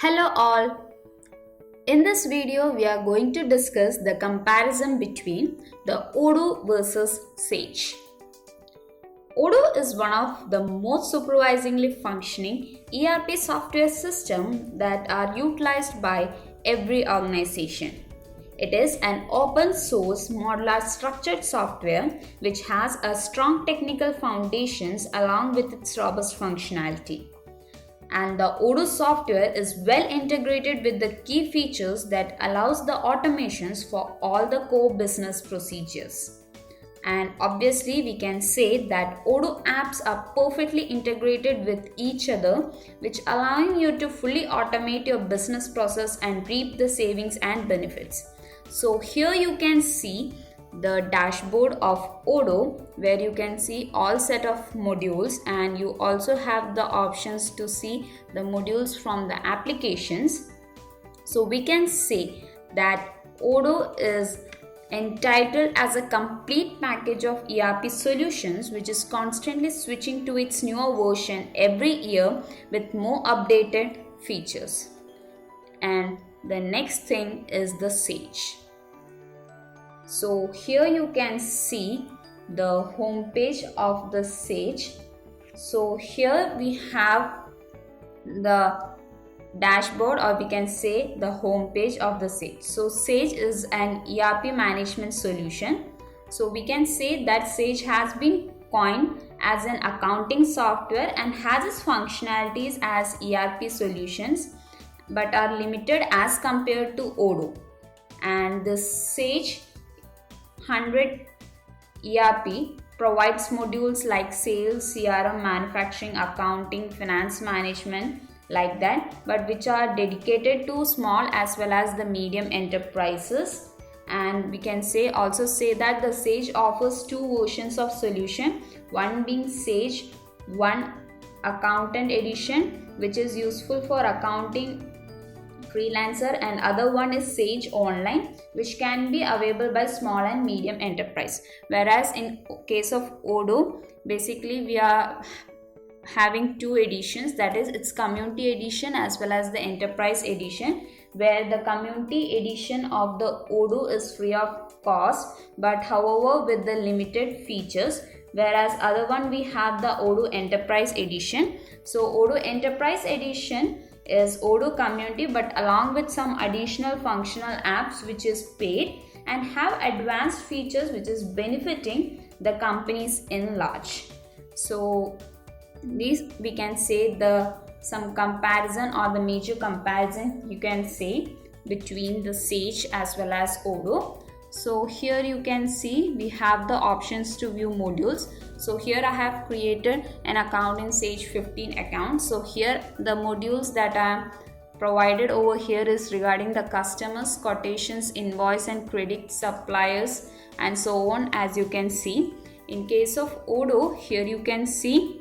Hello all. In this video we are going to discuss the comparison between the Odoo versus Sage. Odoo is one of the most supervisingly functioning ERP software systems that are utilized by every organization. It is an open source modular structured software which has a strong technical foundations along with its robust functionality. And the Odoo software is well integrated with the key features that allows the automations for all the core business procedures. And obviously we can say that Odoo apps are perfectly integrated with each other, which allowing you to fully automate your business process and reap the savings and benefits. So here you can see the dashboard of Odoo, where you can see all set of modules, and you also have the options to see the modules from the applications. So we can say that Odoo is entitled as a complete package of ERP solutions which is constantly switching to its newer version every year with more updated features. And the next thing is the Sage. So here you can see the home page of the Sage. So here we have the dashboard, or we can say the home page of the Sage. So Sage is an ERP management solution. So we can say that Sage has been coined as an accounting software and has its functionalities as ERP solutions but are limited as compared to Odoo. And the Sage 100 ERP provides modules like sales, CRM, manufacturing, accounting, finance management, like that, but which are dedicated to small as well as the medium enterprises. And we can also say that the Sage offers two versions of solution, one being Sage One Accountant Edition, which is useful for accounting freelancer, and other one is Sage Online, which can be available by small and medium enterprise. Whereas in case of Odoo, basically we are having two editions, that is its community edition as well as the enterprise edition, where the community edition of the Odoo is free of cost but however with the limited features, whereas other one we have the Odoo enterprise edition. So Odoo enterprise edition is Odoo community but along with some additional functional apps which is paid and have advanced features which is benefiting the companies in large. So these we can say some comparison or the major comparison you can say between the Sage as well as Odoo. So here you can see we have the options to view modules. So here I have created an account in Sage 15 account. So here the modules that are provided over here is regarding the customers, quotations, invoice and credit, suppliers and so on, as you can see. In case of Odoo, here you can see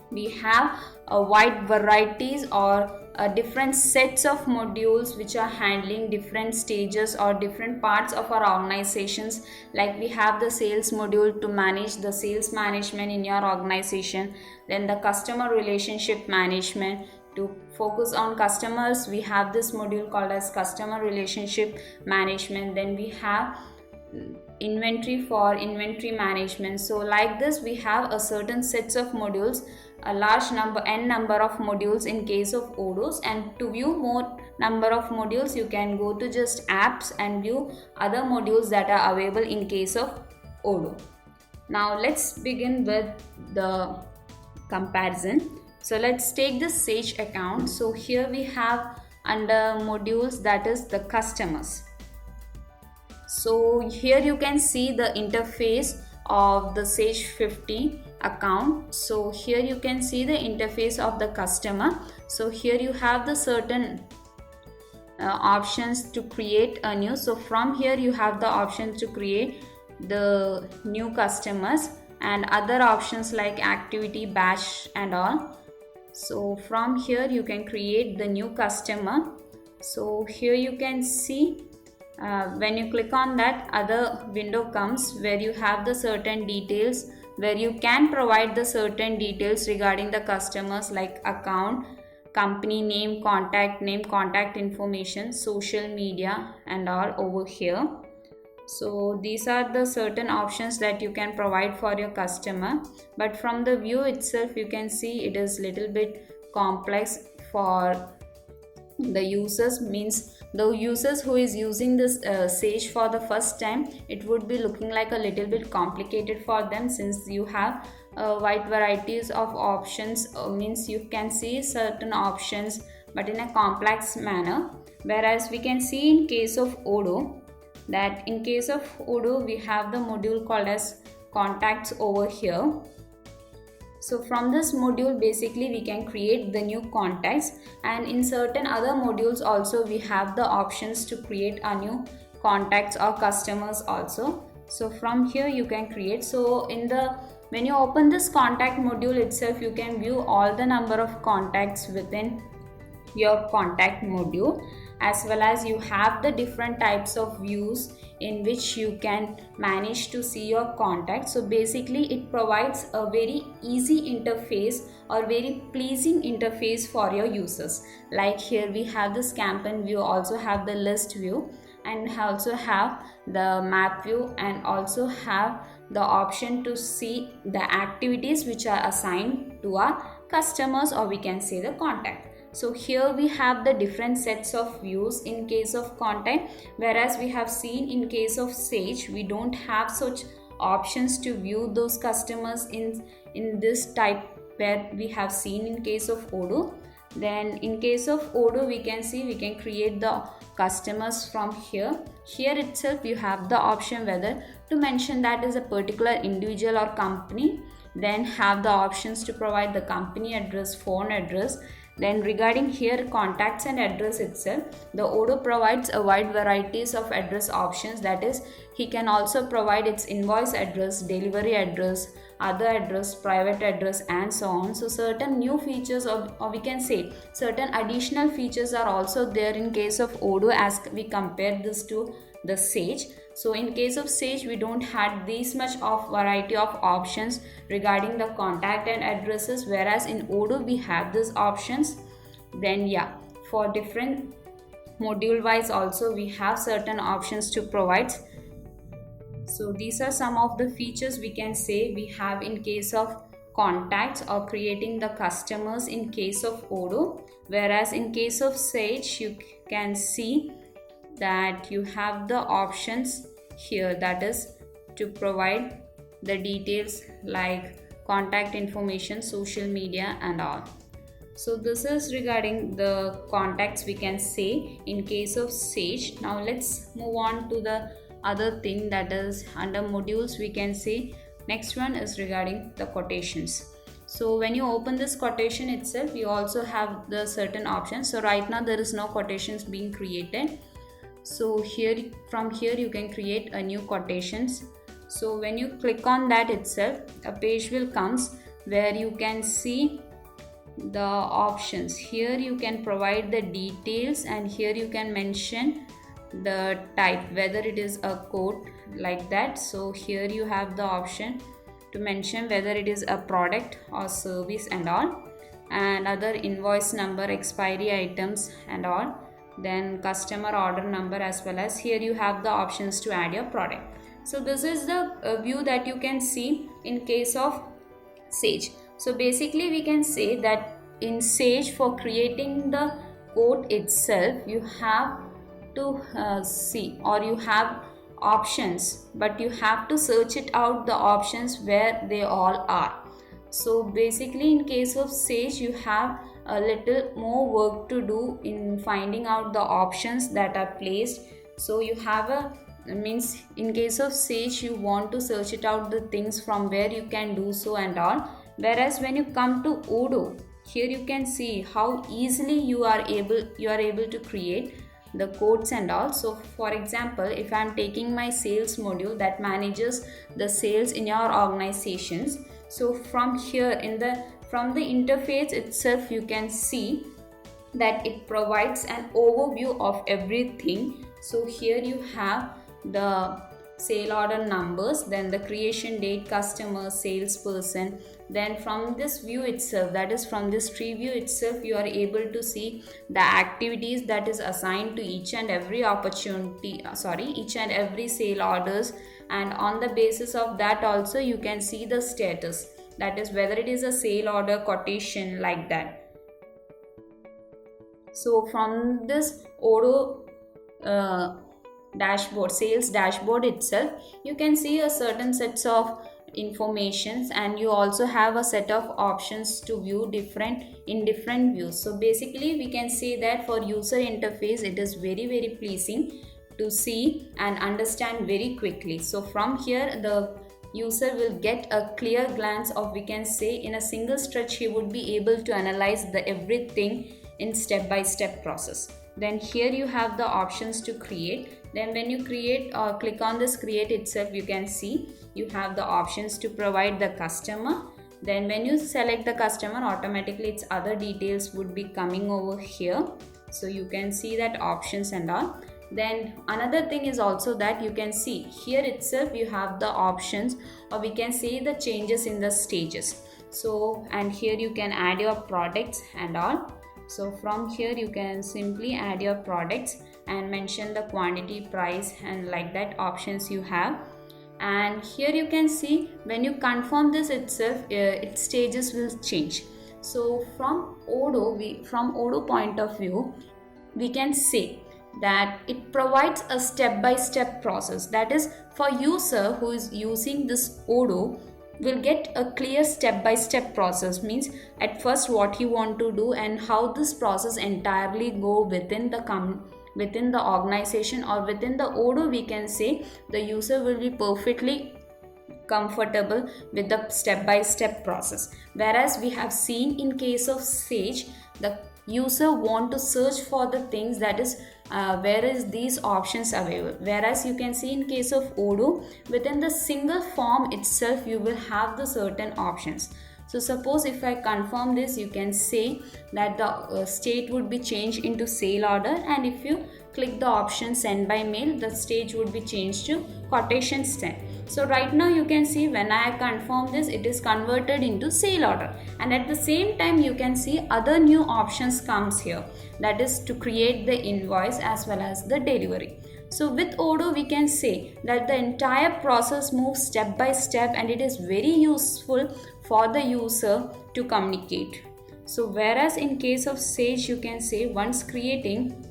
we have a wide varieties or different sets of modules which are handling different stages or different parts of our organizations. Like we have the sales module to manage the sales management in your organization, then the customer relationship management to focus on customers, we have this module called as customer relationship management. Then we have inventory for inventory management. So like this we have a certain sets of modules, a large number n number of modules in case of Odoo. And to view more number of modules you can go to just apps and view other modules that are available in case of Odoo. Now let's begin with the comparison. So let's take the Sage account. So here we have under modules, that is the customers. So here you can see the interface of the Sage 50 account. So here you can see the interface of the customer. So here you have the certain options to create a new. So from here you have the option to create the new customers and other options like activity, batch and all. So from here you can create the new customer. So here you can see when you click on that, other window comes where you have the certain details, where you can provide the certain details regarding the customers like account, company name, contact information, social media and all over here. So these are the certain options that you can provide for your customer, but from the view itself you can see it is little bit complex for the users. Means the users who is using this Sage for the first time, it would be looking like a little bit complicated for them, since you have wide varieties of options. Means you can see certain options but in a complex manner, whereas we can see in case of Odoo, that in case of Odoo we have the module called as contacts over here. So from this module basically we can create the new contacts, and in certain other modules also we have the options to create a new contacts or customers also. So from here you can create. So when you open this contact module itself, you can view all the number of contacts within your contact module, as well as you have the different types of views in which you can manage to see your contacts. So basically it provides a very easy interface or very pleasing interface for your users. Like here we have this campaign view, also have the list view, and also have the map view, and also have the option to see the activities which are assigned to our customers, or we can say the contact. So here we have the different sets of views in case of contact, whereas we have seen in case of Sage we don't have such options to view those customers in this type where we have seen in case of Odoo. Then in case of Odoo we can see we can create the customers from here. Here itself you have the option whether to mention that is a particular individual or company, then have the options to provide the company address, phone address. Then regarding here contacts and address itself, the Odoo provides a wide varieties of address options. That is, he can also provide its invoice address, delivery address, other address, private address and so on. So certain new features or we can say certain additional features are also there in case of Odoo as we compare this to the Sage. So in case of Sage we don't have this much of variety of options regarding the contact and addresses, whereas in Odoo we have these options. Then yeah, for different module wise also we have certain options to provide. So these are some of the features we can say we have in case of contacts or creating the customers in case of Odoo, whereas in case of Sage you can see that you have the options here, that is to provide the details like contact information, social media and all. So this is regarding the contacts we can say in case of Sage. Now let's move on to the other thing, that is under modules we can say next one is regarding the quotations. So when you open this quotation itself you also have the certain options. So right now there is no quotations being created. So here from here you can create a new quotations. So when you click on that itself, a page will comes where you can see the options. Here you can provide the details, and here you can mention the type, whether it is a quote like that. So here you have the option to mention whether it is a product or service and all, and other invoice number, expiry items and all, then customer order number, as well as here you have the options to add your product. So this is the view that you can see in case of Sage. So basically we can say that in Sage for creating the code itself you have to see, or you have options, but you have to search it out the options where they all are. So basically in case of Sage you have a little more work to do in finding out the options that are placed. So you have means in case of Sage you want to search it out the things from where you can do so and all, whereas when you come to Odoo, here you can see how easily you are able to create the codes and all. So for example, if I am taking my sales module that manages the sales in your organizations, so from here from the interface itself you can see that it provides an overview of everything. So here you have the sale order numbers, then the creation date, customer, salesperson. Then from this view itself, that is from this tree view itself, you are able to see the activities that is assigned to each and every opportunity, each and every sale orders. And on the basis of that also you can see the status, that is whether it is a sale order, quotation, like that. So from this Odoo dashboard, sales dashboard itself, you can see a certain sets of informations, and you also have a set of options to view different views. So basically we can say that for user interface it is very pleasing to see and understand very quickly. So from here the user will get a clear glance of, we can say, in a single stretch he would be able to analyze the everything in step-by-step process. Then here you have the options to create. Then when you create or click on this create itself, you can see you have the options to provide the customer. Then when you select the customer, automatically its other details would be coming over here. So you can see that options and all. Then another thing is also that you can see here itself you have the options, or we can say the changes in the stages. So, and here you can add your products and all. So from here you can simply add your products and mention the quantity, price, and like that options you have. And here you can see when you confirm this itself, its stages will change. So from Odoo point of view, we can say that it provides a step-by-step process. That is, for user who is using this Odoo will get a clear step-by-step process, means at first what you want to do and how this process entirely go within the organization or within the Odoo. We can say the user will be perfectly comfortable with the step-by-step process. Whereas we have seen in case of Sage, the user want to search for the things, that is where is these options available. Whereas you can see in case of Odoo, within the single form itself you will have the certain options. So suppose if I confirm this, you can say that the state would be changed into sale order, and if you click the option send by mail, the stage would be changed to quotation send. So right now you can see when I confirm this, it is converted into sale order, and at the same time you can see other new options comes here, that is to create the invoice as well as the delivery. So with Odoo we can say that the entire process moves step by step, and it is very useful for the user to communicate. So whereas in case of Sage, you can say once creating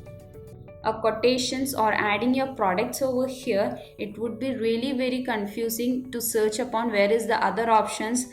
a quotations or adding your products over here, it would be really very confusing to search upon where is the other options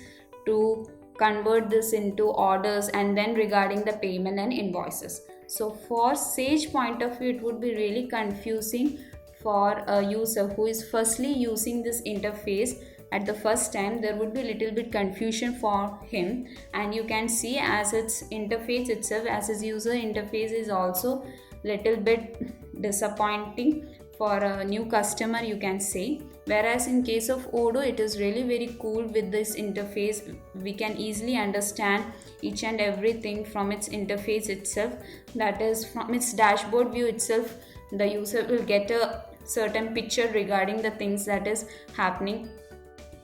to convert this into orders, and then regarding the payment and invoices. So for Sage point of view, it would be really confusing for a user who is firstly using this interface. At the first time there would be a little bit confusion for him, and you can see as its interface itself, as his user interface is also little bit disappointing for a new customer, you can say. Whereas in case of Odoo, it is really very cool with this interface. We can easily understand each and everything from its interface itself, that is from its dashboard view itself. The user will get a certain picture regarding the things that is happening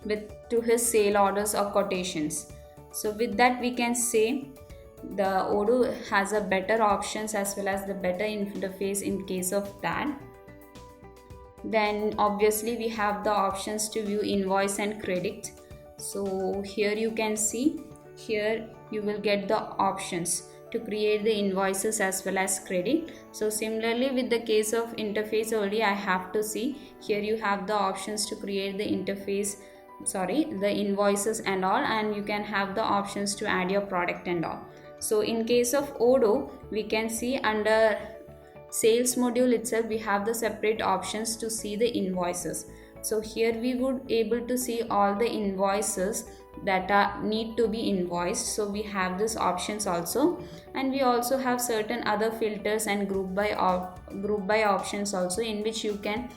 with to his sale orders or quotations. So with that we can say the Odoo has a better options as well as the better interface in case of that. Then obviously we have the options to view invoice and credit. So here you can see, here you will get the options to create the invoices as well as credit. So similarly with the case of interface only, I have to see here you have the options to create the interface, the invoices and all, and you can have the options to add your product and all. So in case of Odoo, we can see under sales module itself we have the separate options to see the invoices. So here we would able to see all the invoices that are need to be invoiced. So we have these options also, and we also have certain other filters and group by options also, in which you can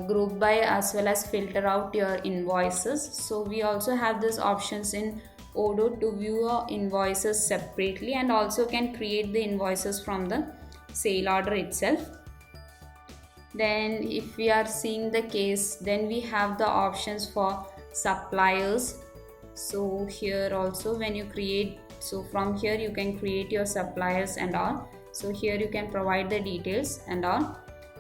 group by as well as filter out your invoices. So we also have these options in Odoo to view your invoices separately, and also can create the invoices from the sale order itself. Then if we are seeing the case, then we have the options for suppliers. So here also when you create, so from here you can create your suppliers and all. So here you can provide the details and all.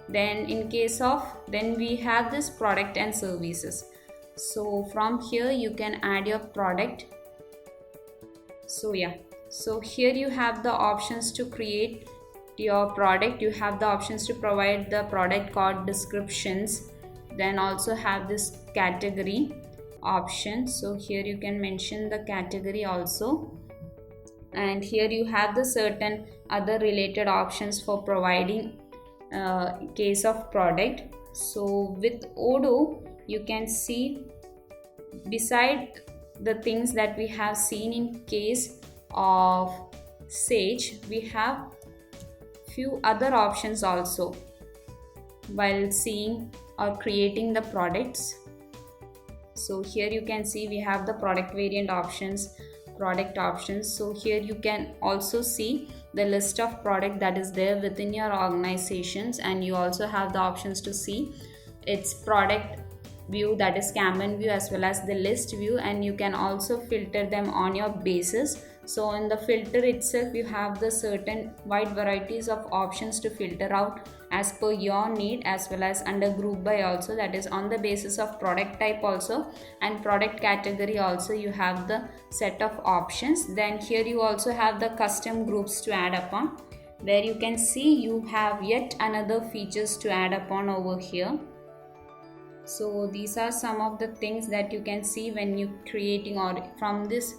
Then in case of, then we have this product and services. So from here you can add your product. So yeah, so here you have the options to create your product. You have the options to provide the product code descriptions, then also have this category option. So here you can mention the category also, and here you have the certain other related options for providing case of product. So with Odoo you can see, beside the things that we have seen in case of Sage, we have few other options also while seeing or creating the products. So here you can see we have the product variant options, product options. So here you can also see the list of product that is there within your organizations, and you also have the options to see its product view, that is Kanban view, as well as the list view, and you can also filter them on your basis. So in the filter itself you have the certain wide varieties of options to filter out as per your need, as well as under group by also, that is on the basis of product type also and product category also you have the set of options. Then here you also have the custom groups to add upon, where you can see you have yet another features to add upon over here. So these are some of the things that you can see when you creating or from this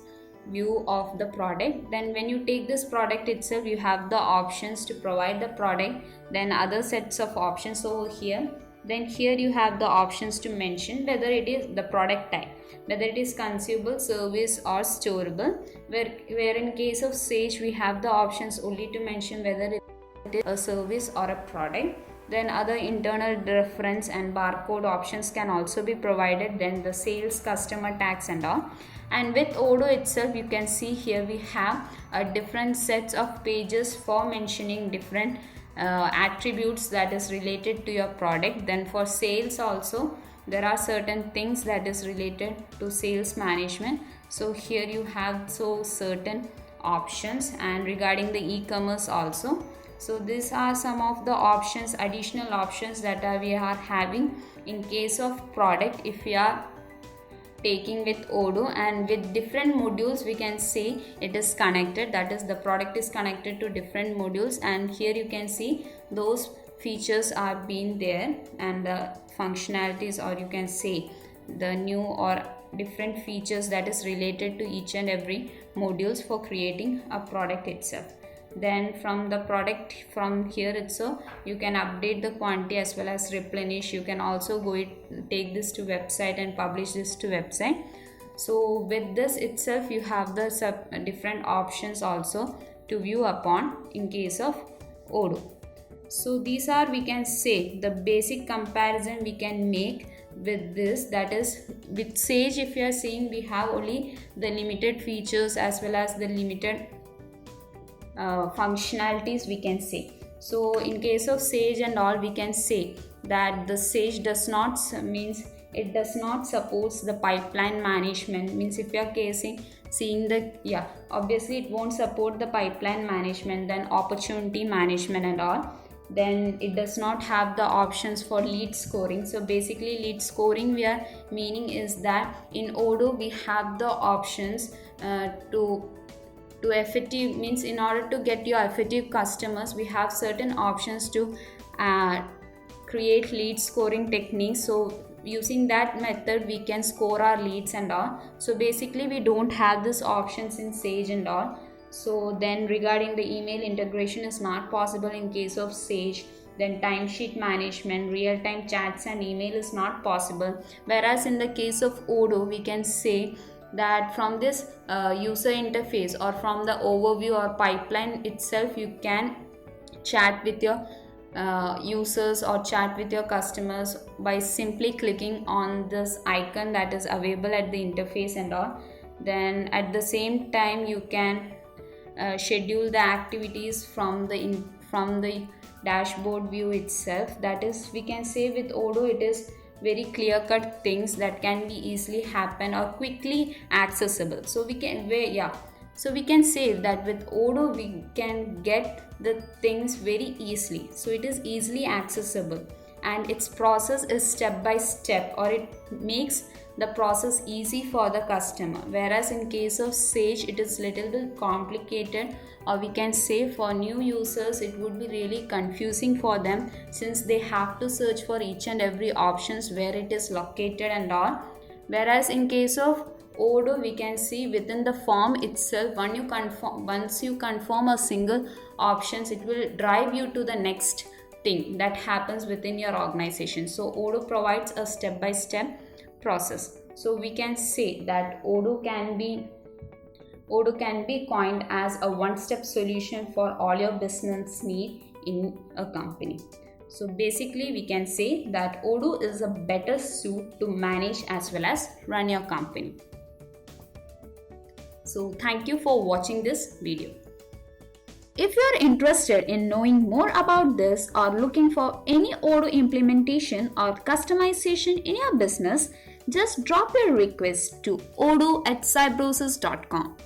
view of the product. Then when you take this product itself, you have the options to provide the product, then other sets of options over here. Then here you have the options to mention whether it is the product type, whether it is consumable, service or storable, where in case of Sage we have the options only to mention whether it is a service or a product. Then other internal reference and barcode options can also be provided, then the sales, customer tax and all. And with Odoo itself you can see here we have different sets of pages for mentioning different attributes that is related to your product. Then for sales also there are certain things that is related to sales management. So here you have so certain options, and regarding the e-commerce also. So these are some of the options, additional options that we are having in case of product if we are taking with Odoo. And with different modules we can say it is connected, that is the product is connected to different modules, and here you can see those features are being there and the functionalities, or you can say the new or different features that is related to each and every modules for creating a product itself. Then from the product, from here itself you can update the quantity as well as replenish. You can also take this to website and publish this to website. So with this itself you have the different options also to view upon in case of Odoo. So these are, we can say, the basic comparison we can make with this, that is with Sage if you are seeing we have only the limited features as well as the limited functionalities we can say. So in case of Sage and all, we can say that the Sage does not means it does not supports the pipeline management. Means if you are seeing the, yeah, obviously it won't support the pipeline management, then opportunity management and all. Then it does not have the options for lead scoring. So basically lead scoring we are meaning is that in Odoo we have the options to effective, means in order to get your effective customers we have certain options to create lead scoring techniques. So using that method we can score our leads and all. So basically we don't have this options in Sage and all. So then regarding the email integration is not possible in case of Sage. Then timesheet management, real-time chats and email is not possible, whereas in the case of Odoo we can say that from this user interface or from the overview or pipeline itself you can chat with your users or chat with your customers by simply clicking on this icon that is available at the interface and all. Then at the same time you can schedule the activities from the dashboard view itself. That is, we can say with Odoo it is very clear cut things that can be easily happen or quickly accessible. So we can say that with Odoo we can get the things very easily. So it is easily accessible and its process is step by step, or it makes the process easy for the customer. Whereas in case of Sage it is little bit complicated, or we can say for new users it would be really confusing for them, since they have to search for each and every options where it is located and all. Whereas in case of Odoo, we can see within the form itself, once you confirm a single options, it will drive you to the next thing that happens within your organization. So Odoo provides a step-by-step process. So we can say that Odoo can be coined as a one-step solution for all your business need in a company. So basically we can say that Odoo is a better suit to manage as well as run your company. So thank you for watching this video. If you are interested in knowing more about this or looking for any Odoo implementation or customization in your business, just drop your request to odoo@cybrosys.com.